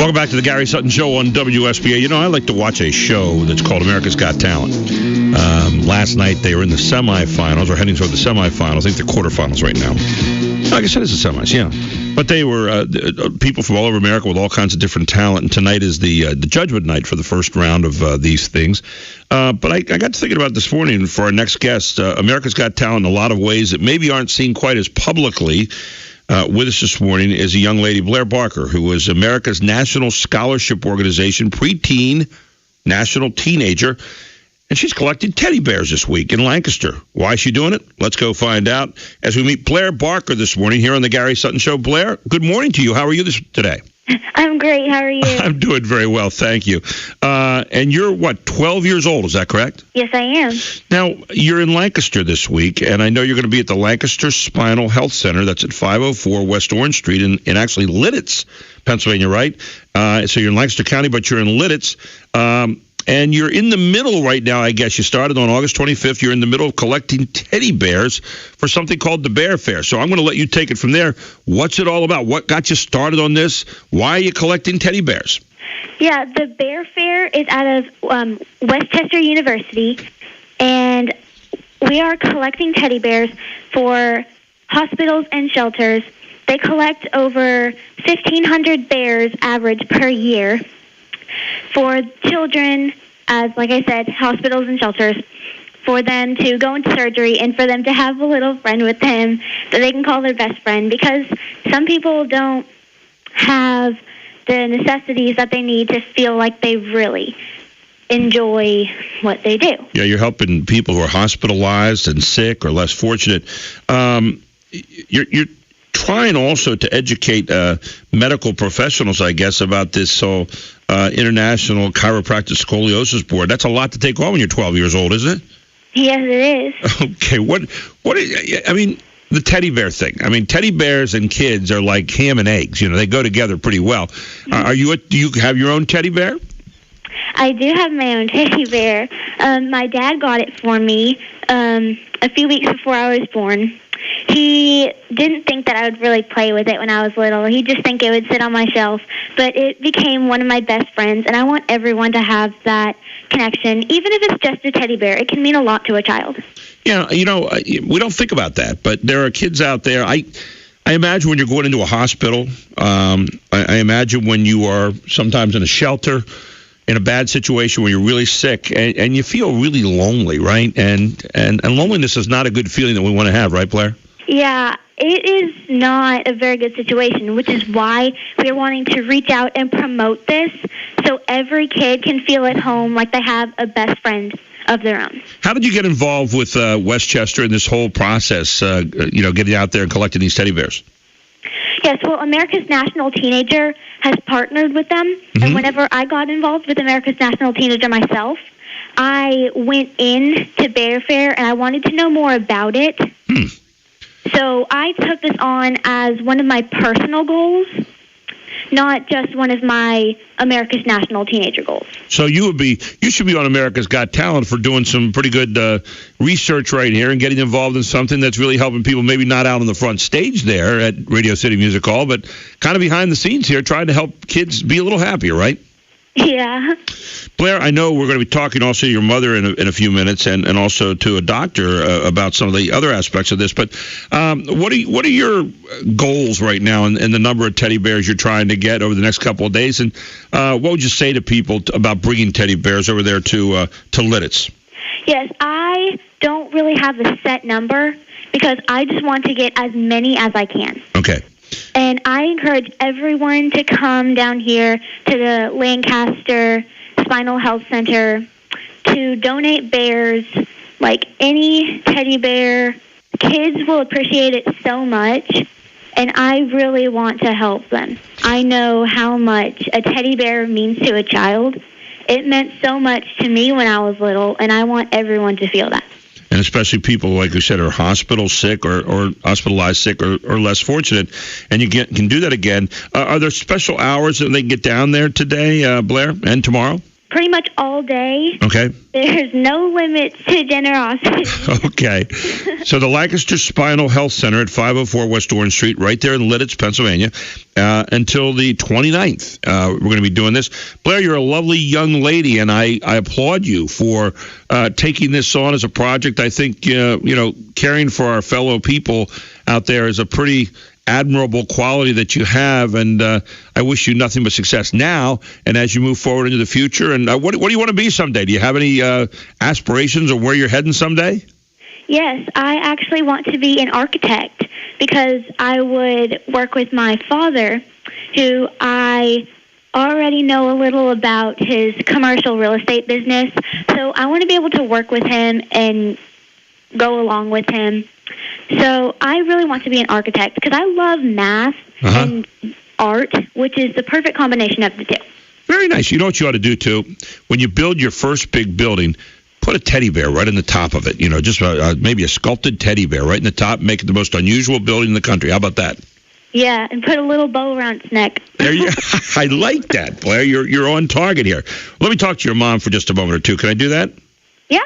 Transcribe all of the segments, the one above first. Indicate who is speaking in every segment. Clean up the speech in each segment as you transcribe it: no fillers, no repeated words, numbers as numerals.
Speaker 1: Welcome back to the Gary Sutton Show on WSBA. You know, I like to watch a show that's called America's Got Talent. Last night they were in the semifinals, or heading toward the semifinals. I think they're quarterfinals right now. I guess it is the semis, yeah. But they were people from all over America with all kinds of different talent. And tonight is the judgment night for the first round of these things. But I got to thinking about this morning for our next guest. America's Got Talent in a lot of ways that maybe aren't seen quite as publicly. With us this morning is a young lady, Blair Barker, who is America's National Scholarship Organization preteen national teenager. And she's collected teddy bears this week in Lancaster. Why is she doing it? Let's go find out as we meet Blair Barker this morning here on the Gary Sutton Show. Blair, good morning to you. How are you today?
Speaker 2: I'm great. How are you?
Speaker 1: I'm doing very well, thank you. And you're, 12 years old, is that correct?
Speaker 2: Yes, I am.
Speaker 1: Now, you're in Lancaster this week, and I know you're going to be at the Lancaster Spinal Health Center. That's at 504 West Orange Street in actually Lidditz, Pennsylvania, right? So you're in Lancaster County, but you're in Lidditz. And you're in the middle right now, I guess. You started on August 25th. You're in the middle of collecting teddy bears for something called the Bear Fair. So I'm going to let you take it from there. What's it all about? What got you started on this? Why are you collecting teddy bears?
Speaker 2: Yeah, the Bear Fair is out of Westchester University, and we are collecting teddy bears for hospitals and shelters. They collect over 1,500 bears average per year for children, as like I said, hospitals and shelters, for them to go into surgery and for them to have a little friend with them that they can call their best friend, because some people don't have the necessities that they need to feel like they really enjoy what they do. Yeah,
Speaker 1: you're helping people who are hospitalized and sick or less fortunate. You're trying also to educate medical professionals, I guess, about this International Chiropractic Scoliosis Board. That's a lot to take on when you're 12 years old, isn't it?
Speaker 2: Yes, it is.
Speaker 1: Okay, the teddy bear thing. I mean, teddy bears and kids are like ham and eggs. You know, they go together pretty well.
Speaker 2: Mm-hmm.
Speaker 1: Do you have your own teddy bear?
Speaker 2: I do have my own teddy bear. My dad got it for me a few weeks before I was born. He didn't think that I would really play with it when I was little. He'd just think it would sit on my shelf. But it became one of my best friends, and I want everyone to have that connection. Even if it's just a teddy bear, it can mean a lot to a child.
Speaker 1: Yeah, you know, we don't think about that, but there are kids out there. I imagine when you're going into a hospital, I imagine when you are sometimes in a shelter, in a bad situation where you're really sick and you feel really lonely, right? And loneliness is not a good feeling that we want to have, right, Blair?
Speaker 2: Yeah, it is not a very good situation, which is why we're wanting to reach out and promote this so every kid can feel at home like they have a best friend of their own. How
Speaker 1: did you get involved with Westchester in this whole process, getting out there and collecting these teddy bears?
Speaker 2: Yes, well, America's National Teenager has partnered with them, mm-hmm. And whenever I got involved with America's National Teenager myself, I went in to Bear Fair, and I wanted to know more about it. So I took this on as one of my personal goals, not just one of my America's National Teenager goals.
Speaker 1: So you should be on America's Got Talent for doing some pretty good research right here and getting involved in something that's really helping people, maybe not out on the front stage there at Radio City Music Hall, but kind of behind the scenes here, trying to help kids be a little happier, right?
Speaker 2: Yeah.
Speaker 1: Blair, I know we're going to be talking also to your mother in a few minutes and also to a doctor about some of the other aspects of this. But what are your goals right now in the number of teddy bears you're trying to get over the next couple of days? And what would you say to people about bringing teddy bears over there to Lidditz?
Speaker 2: Yes, I don't really have a set number because I just want to get as many as I can.
Speaker 1: Okay.
Speaker 2: And I encourage everyone to come down here to the Lancaster Spinal Health Center to donate bears, like any teddy bear. Kids will appreciate it so much, and I really want to help them. I know how much a teddy bear means to a child. It meant so much to me when I was little, and I want everyone to feel that.
Speaker 1: And especially people, like you said, are hospital sick or hospitalized sick or less fortunate, and you can do that again. Are there special hours that they can get down there today, Blair, and tomorrow?
Speaker 2: pretty much all day.
Speaker 1: Okay.
Speaker 2: There's no limits to generosity.
Speaker 1: Okay. So the Lancaster Spinal Health Center at 504 West Orange Street, right there in Lidditz, Pennsylvania, until the 29th. We're going to be doing this. Blair, you're a lovely young lady, and I applaud you for taking this on as a project. I think, caring for our fellow people out there is a pretty admirable quality that you have, and I wish you nothing but success now and as you move forward into the future. And what do you want to be someday? Do you have any aspirations or where you're heading someday?
Speaker 2: Yes, I actually want to be an architect because I would work with my father, who I already know a little about his commercial real estate business. So I want to be able to work with him and go along with him. So I really want to be an architect because I love math and art, which is the perfect combination of the two.
Speaker 1: Very nice. You know what you ought to do, too? When you build your first big building, put a teddy bear right in the top of it. Just maybe a sculpted teddy bear right in the top, make it the most unusual building in the country. How about that?
Speaker 2: Yeah, and put a little bow around its neck.
Speaker 1: There you. I like that, Blair. You're on target here. Let me talk to your mom for just a moment or two. Can I do that?
Speaker 2: Yeah.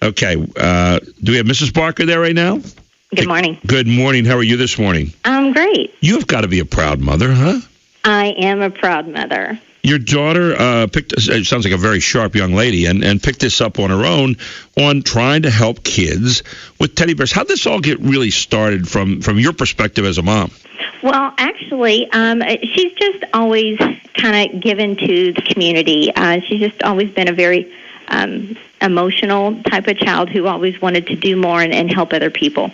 Speaker 1: Okay. Do we have Mrs. Barker there right now?
Speaker 3: Good morning.
Speaker 1: Good morning. How are you this morning?
Speaker 3: I'm great.
Speaker 1: You've got to be a proud mother, huh?
Speaker 3: I am a proud mother.
Speaker 1: Your daughter sounds like a very sharp young lady, and picked this up on her own on trying to help kids with teddy bears. How'd this all get really started from your perspective as a mom?
Speaker 3: Well, actually, she's just always kind of given to the community. She's just always been a very emotional type of child who always wanted to do more and help other people.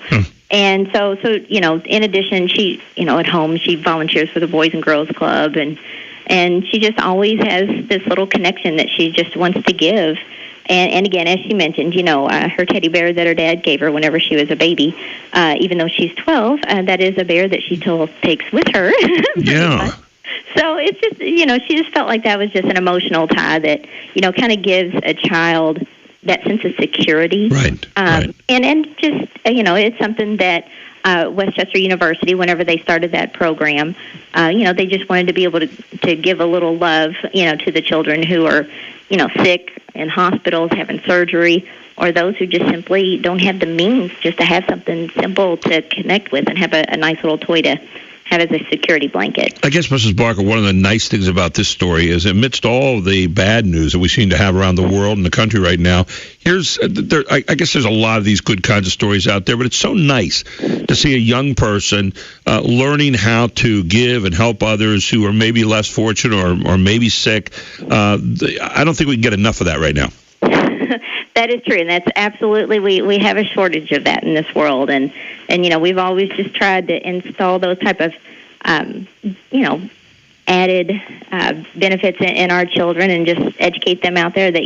Speaker 3: And so in addition, she at home she volunteers for the Boys and Girls Club, and she just always has this little connection that she just wants to give. And again, as she mentioned, her teddy bear that her dad gave her whenever she was a baby, even though she's 12, that is a bear that she still takes with her.
Speaker 1: Yeah.
Speaker 3: So it's just, she just felt like that was just an emotional tie that, kind of gives a child that sense of security.
Speaker 1: Right.
Speaker 3: And just, it's something that Westchester University, whenever they started that program, they just wanted to be able to give a little love, to the children who are, sick in hospitals, having surgery, or those who just simply don't have the means just to have something simple to connect with and have a nice little toy to have as a security blanket.
Speaker 1: I guess, Mrs. Barker, one of the nice things about this story is amidst all the bad news that we seem to have around the world and the country right now, I guess there's a lot of these good kinds of stories out there, but it's so nice to see a young person learning how to give and help others who are maybe less fortunate or maybe sick. I don't think we can get enough of that right now.
Speaker 3: That is true, and that's absolutely, we have a shortage of that in this world, and we've always just tried to install those type of, added benefits in our children and just educate them out there that,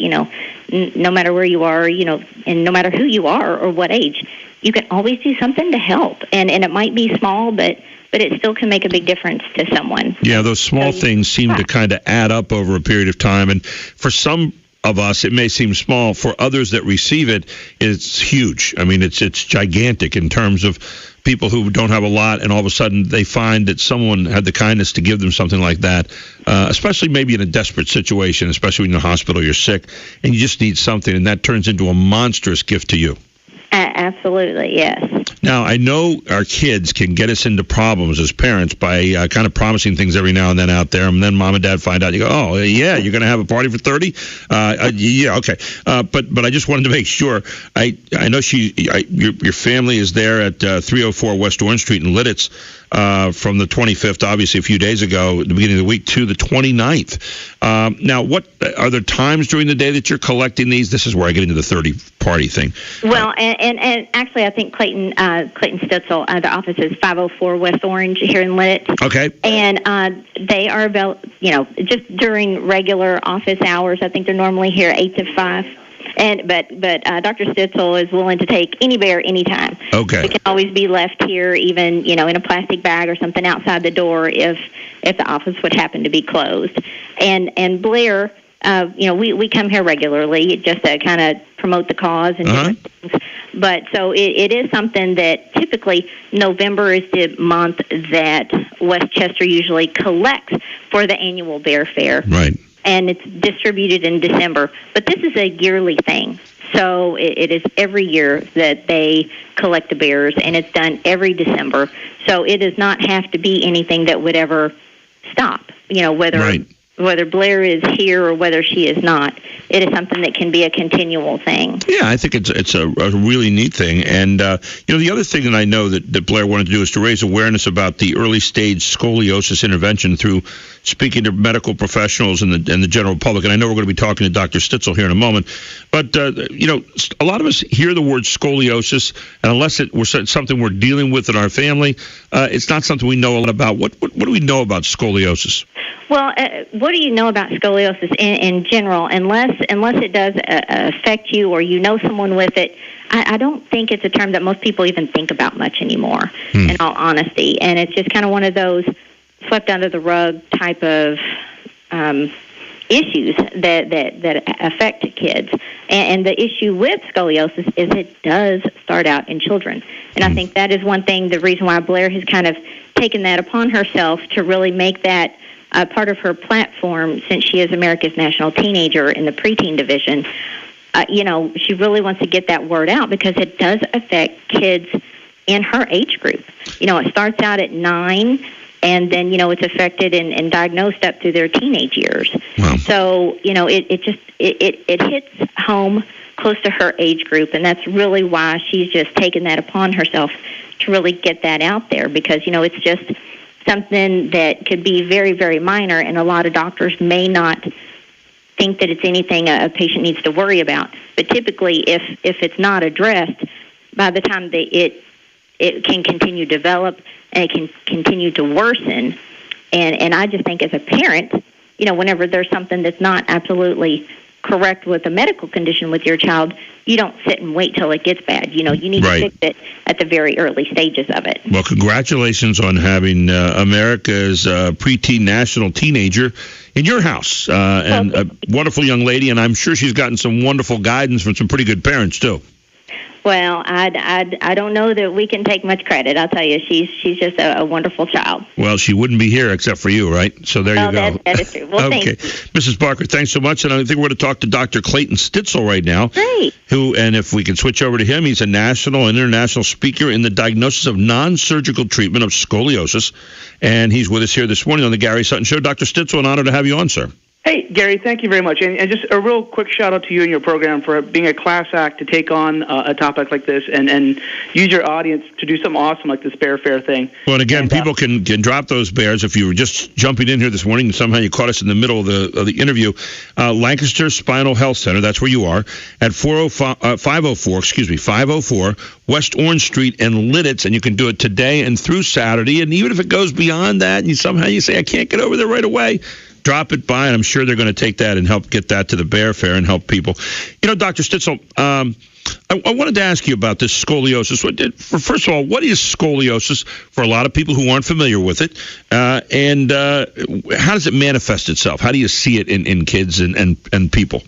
Speaker 3: no matter where you are, and no matter who you are or what age, you can always do something to help, and it might be small, but it still can make a big difference to someone.
Speaker 1: Yeah, those small things seem to kind of add up over a period of time, and for some of us, it may seem small. For others that receive it, it's huge. I mean, it's gigantic in terms of people who don't have a lot, and all of a sudden they find that someone had the kindness to give them something like that, especially maybe in a desperate situation, especially when you're in the hospital, you're sick, and you just need something, and that turns into a monstrous gift to you.
Speaker 3: Absolutely, yes.
Speaker 1: Now, I know our kids can get us into problems as parents by kind of promising things every now and then out there, and then mom and dad find out. You go, oh, yeah, you're going to have a party for 30? Yeah, okay. But I just wanted to make sure. I know your family is there at 304 West Orange Street in Lidditz from the 25th, obviously a few days ago, at the beginning of the week, to the 29th. Now, what are there times during the day that you're collecting these? This is where I get into the 30 party thing.
Speaker 3: Well, and actually, I think Clayton Stitzel, the office is 504 West Orange here in Lidditz.
Speaker 1: Okay.
Speaker 3: And they are about, just during regular office hours. I think they're normally here 8 to 5. But Dr. Stitzel is willing to take any bear anytime.
Speaker 1: Okay.
Speaker 3: It can always be left here, even in a plastic bag or something outside the door if the office would happen to be closed. And Blair, we come here regularly just to kind of promote the cause and different things. But so it is something that typically November is the month that Westchester usually collects for the annual bear fair.
Speaker 1: Right.
Speaker 3: and it's distributed in December. But this is a yearly thing. So it is every year that they collect the bears, and it's done every December. So it does not have to be anything that would ever stop, whether Blair is here or whether she is not. It is something that can be a continual thing.
Speaker 1: Yeah, I think it's a really neat thing. And, the other thing that I know that Blair wanted to do is to raise awareness about the early stage scoliosis intervention through speaking to medical professionals and the general public. And I know we're going to be talking to Dr. Stitzel here in a moment. But, a lot of us hear the word scoliosis, and unless it were something we're dealing with in our family, it's not something we know a lot about. What do we know about scoliosis?
Speaker 3: Well, what do you know about scoliosis in general? Unless it does affect you or you know someone with it, I don't think it's a term that most people even think about much anymore, in all honesty. And it's just kind of one of those swept under the rug type of issues that affect kids. And the issue with scoliosis is it does start out in children. And I think that is one thing, the reason why Blair has kind of taken that upon herself to really make that part of her platform, since she is America's National Teenager in the preteen division. She really wants to get that word out because it does affect kids in her age group. It starts out at 9, and then, it's affected and diagnosed up through their teenage years. Wow. So, it hits home close to her age group, and that's really why she's just taken that upon herself to really get that out there because, it's just something that could be very, very minor, and a lot of doctors may not think that it's anything a patient needs to worry about. But typically, if it's not addressed, by the time it can continue to develop and it can continue to worsen. And I just think as a parent, whenever there's something that's not absolutely correct with a medical condition with your child, you don't sit and wait till it gets bad. You need to fix it at the very early stages of it.
Speaker 1: Well, congratulations on having America's preteen national teenager in your house, and a wonderful young lady, and I'm sure she's gotten some wonderful guidance from some pretty good parents, too.
Speaker 3: Well, I don't know that we can take much credit. I'll tell you, she's just a wonderful child.
Speaker 1: Well, she wouldn't be here except for you, right? So there you go.
Speaker 3: That is true. Well,
Speaker 1: okay. Mrs. Barker, thanks so much. And I think we're going to talk to Dr. Clayton Stitzel right now.
Speaker 3: Great.
Speaker 1: And if we can switch over to him, he's a national and international speaker in the diagnosis of non-surgical treatment of scoliosis. And he's with us here this morning on the Gary Sutton Show. Dr. Stitzel, an honor to have you on, sir.
Speaker 4: Hey, Gary, thank you very much. And just a real quick shout-out to you and your program for being a class act to take on a topic like this and use your audience to do something awesome like this Bear Fair thing.
Speaker 1: Well, and again, people can drop those bears. If you were just jumping in here this morning and somehow you caught us in the middle of the interview, Lancaster Spinal Health Center, that's where you are, at 504 West Orange Street in Lidditz, and you can do it today and through Saturday. And even if it goes beyond that and you say, I can't get over there right away, drop it by, and I'm sure they're going to take that and help get that to the Bear Fair and help people. Dr. Stitzel, I wanted to ask you about this scoliosis. First of all, what is scoliosis for a lot of people who aren't familiar with it, and how does it manifest itself? How do you see it in kids and people?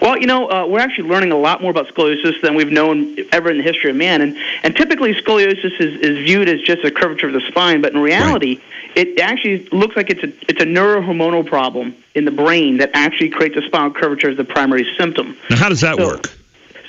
Speaker 4: Well, we're actually learning a lot more about scoliosis than we've known ever in the history of man. And typically scoliosis is viewed as just a curvature of the spine, but in reality, it actually looks like it's a neurohormonal problem in the brain that actually creates a spinal curvature as the primary symptom.
Speaker 1: Now, how does that work?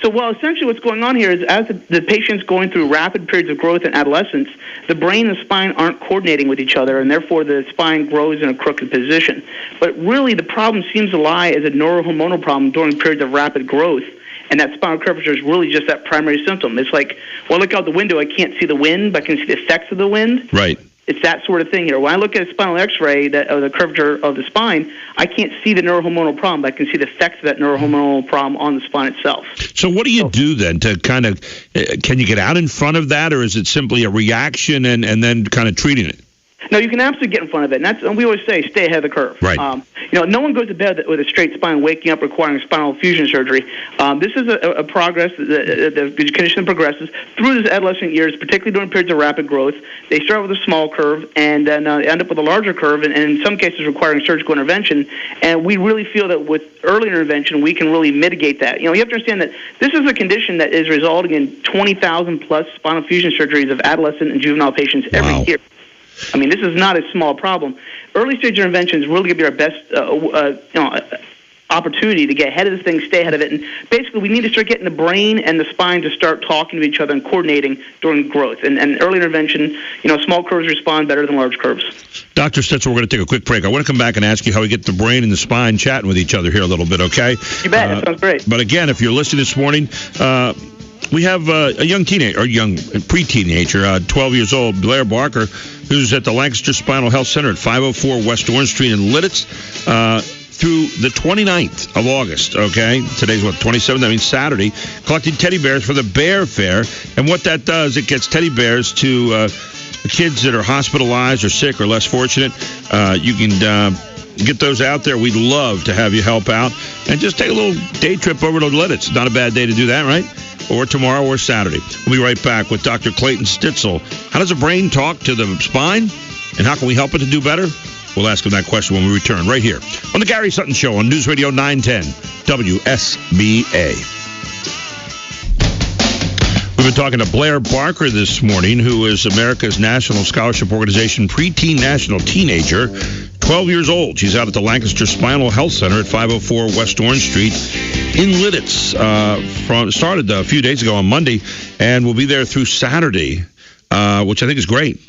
Speaker 4: So, essentially what's going on here is as the patient's going through rapid periods of growth in adolescence, the brain and the spine aren't coordinating with each other, and therefore the spine grows in a crooked position. But really the problem seems to lie as a neurohormonal problem during periods of rapid growth, and that spinal curvature is really just that primary symptom. It's like, look out the window, I can't see the wind, but I can see the effects of the wind.
Speaker 1: Right.
Speaker 4: It's that sort of thing here. When I look at a spinal X-ray of the curvature of the spine, I can't see the neurohormonal problem, but I can see the effects of that neurohormonal problem on the spine itself.
Speaker 1: So what do you do then to kind of, can you get out in front of that, or is it simply a reaction and then kind of treating it?
Speaker 4: No, you can absolutely get in front of it, and we always say stay ahead of the curve.
Speaker 1: Right.
Speaker 4: No one goes to bed with a straight spine waking up requiring spinal fusion surgery. This is a progress, the condition progresses through the adolescent years, particularly during periods of rapid growth. They start with a small curve and then end up with a larger curve, and in some cases requiring surgical intervention. And we really feel that with early intervention, we can really mitigate that. You have to understand that this is a condition that is resulting in 20,000 plus spinal fusion surgeries of adolescent and juvenile patients every year. I mean, this is not a small problem. Early stage intervention is really going to be our best opportunity to get ahead of this thing, stay ahead of it. And basically, we need to start getting the brain and the spine to start talking to each other and coordinating during growth. And early intervention, small curves respond better than large curves.
Speaker 1: Dr. Stitzel, we're going to take a quick break. I want to come back and ask you how we get the brain and the spine chatting with each other here a little bit, okay?
Speaker 4: You bet. That sounds great.
Speaker 1: But again, if you're listening this morning, we have a young teenager, or young pre-teenager, 12 years old, Blair Barker, who's at the Lancaster Spinal Health Center at 504 West Orange Street in Lidditz. Through the 29th of August, okay? Today's 27th? That means Saturday. Collecting teddy bears for the Bear Fair. And what that does, it gets teddy bears to kids that are hospitalized or sick or less fortunate. You can get those out there. We'd love to have you help out. And just take a little day trip over to Lidditz. Not a bad day to do that, right? Or tomorrow or Saturday. We'll be right back with Dr. Clayton Stitzel. How does the brain talk to the spine? And how can we help it to do better? We'll ask him that question when we return right here on the Gary Sutton Show on News Radio 910 WSBA. We've been talking to Blair Barker this morning, who is America's National Scholarship Organization preteen national teenager, 12 years old. She's out at the Lancaster Spinal Health Center at 504 West Orange Street in Lidditz. Started a few days ago on Monday, and will be there through Saturday, which I think is great.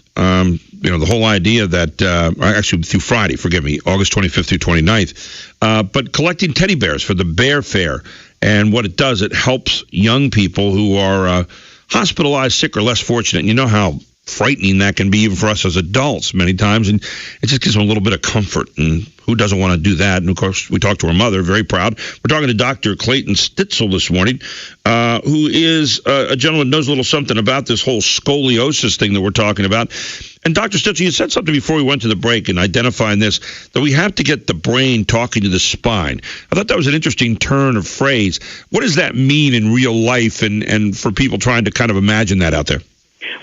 Speaker 1: The whole idea that, actually through Friday, forgive me, August 25th through 29th, but collecting teddy bears for the Bear Fair. And what it does, it helps young people who are hospitalized, sick, or less fortunate. And you know how frightening that can be even for us as adults many times. And it just gives them a little bit of comfort. And who doesn't want to do that? And, of course, we talked to her mother, very proud. We're talking to Dr. Clayton Stitzel this morning, who is a gentleman who knows a little something about this whole scoliosis thing that we're talking about. And Dr. Stitzel, you said something before we went to the break in identifying this, that we have to get the brain talking to the spine. I thought that was an interesting turn of phrase. What does that mean in real life and for people trying to kind of imagine that out there?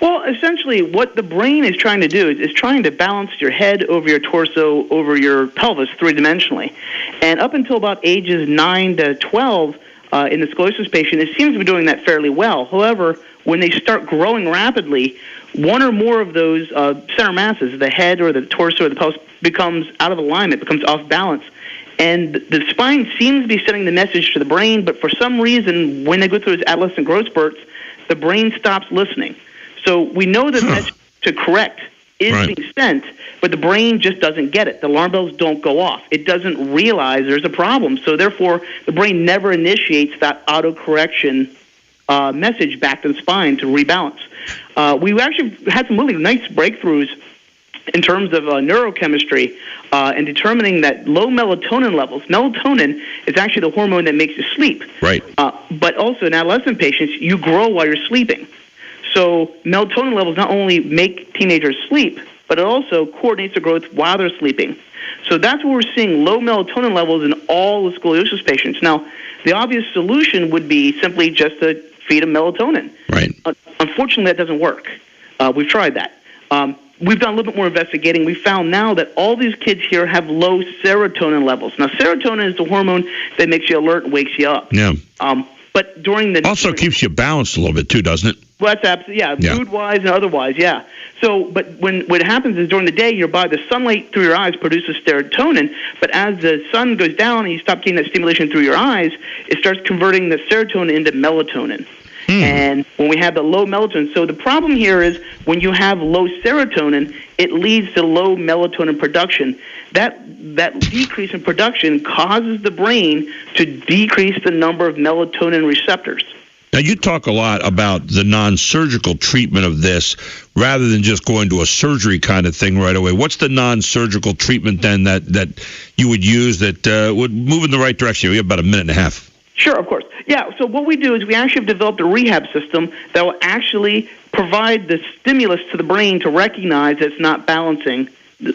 Speaker 4: Well, essentially, what the brain is trying to do is trying to balance your head over your torso, over your pelvis three-dimensionally. And up until about ages 9 to 12, in the scoliosis patient, it seems to be doing that fairly well. However, when they start growing rapidly, one or more of those center masses, the head or the torso or the pelvis, becomes out of alignment, becomes off balance. And the spine seems to be sending the message to the brain, but for some reason, when they go through those adolescent growth spurts, the brain stops listening. So we know the message to correct is being sent, but the brain just doesn't get it. The alarm bells don't go off. It doesn't realize there's a problem. So therefore, the brain never initiates that autocorrection message back to the spine to rebalance. We actually had some really nice breakthroughs in terms of neurochemistry and determining that low melatonin levels. Melatonin is actually the hormone that makes you sleep.
Speaker 1: Right.
Speaker 4: But also in adolescent patients, you grow while you're sleeping. So melatonin levels not only make teenagers sleep, but it also coordinates the growth while they're sleeping. So that's where we're seeing low melatonin levels in all the scoliosis patients. Now, the obvious solution would be simply just to feed them melatonin.
Speaker 1: Right.
Speaker 4: Unfortunately, that doesn't work. We've tried that. We've done a little bit more investigating. We found now that all these kids here have low serotonin levels. Now, serotonin is the hormone that makes you alert and wakes you up.
Speaker 1: Yeah.
Speaker 4: But during the...
Speaker 1: Also keeps you balanced a little bit, too, doesn't it?
Speaker 4: Well, that's absolutely, mood-wise and otherwise, yeah. So, but what happens is during the day, the sunlight through your eyes produces serotonin, but as the sun goes down and you stop getting that stimulation through your eyes, it starts converting the serotonin into melatonin. And when we have the low melatonin, so the problem here is when you have low serotonin, it leads to low melatonin production. That decrease in production causes the brain to decrease the number of melatonin receptors.
Speaker 1: Now, you talk a lot about the non-surgical treatment of this rather than just going to a surgery kind of thing right away. What's the non-surgical treatment then that you would use that would move in the right direction? We have about a minute and a half.
Speaker 4: Sure, of course. Yeah, so what we do is we actually have developed a rehab system that will actually provide the stimulus to the brain to recognize that it's not balancing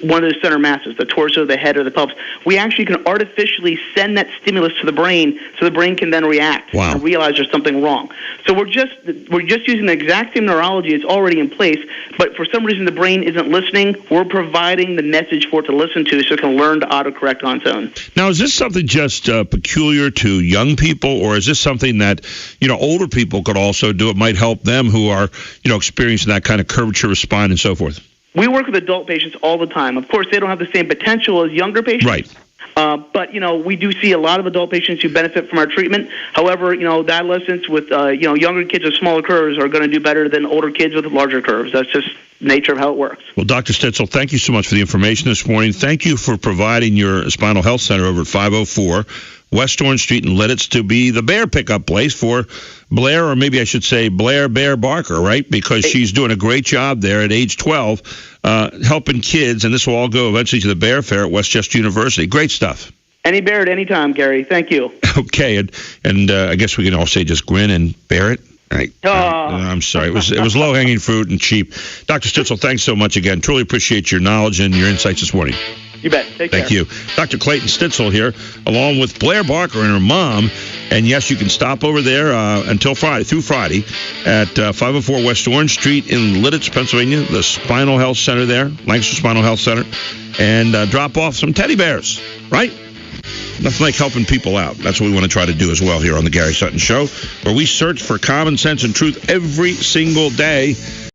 Speaker 4: one of those center masses, the torso, the head, or the pelvis. We actually can artificially send that stimulus to the brain so the brain can then react and realize there's something wrong. So we're just using the exact same neurology that's already in place, but for some reason the brain isn't listening. We're providing the message for it to listen to so it can learn to autocorrect on its own. Now,
Speaker 1: is this something just peculiar to young people, or is this something that, older people could also do? It might help them who are, experiencing that kind of curvature of spine and so forth.
Speaker 4: We work with adult patients all the time. Of course, they don't have the same potential as younger patients.
Speaker 1: Right.
Speaker 4: But, we do see a lot of adult patients who benefit from our treatment. However, the adolescents with, younger kids with smaller curves are going to do better than older kids with larger curves. That's just nature of how it works.
Speaker 1: Well, Dr. Stitzel, thank you so much for the information this morning. Thank you for providing your spinal health center over at 504 West Orange Street in Lidditz to be the bear pickup place for Blair, or maybe I should say Blair Bear Barker, right? Because she's doing a great job there at age 12, helping kids, and this will all go eventually to the Bear Fair at Westchester University. Great stuff.
Speaker 4: Any bear at any time, Gary. Thank you.
Speaker 1: Okay, and I guess we can all say just grin and bear it. Right. I'm sorry. It was low-hanging fruit and cheap. Dr. Stitzel, thanks so much again. Truly appreciate your knowledge and your insights this morning.
Speaker 4: You bet. Take care.
Speaker 1: Thank you. Dr. Clayton Stitzel here, along with Blair Barker and her mom. And, yes, you can stop over there through Friday, at 504 West Orange Street in Lidditz, Pennsylvania, the Spinal Health Center there, Lancaster Spinal Health Center, and drop off some teddy bears, right? Nothing like helping people out. That's what we want to try to do as well here on the Gary Sutton Show, where we search for common sense and truth every single day.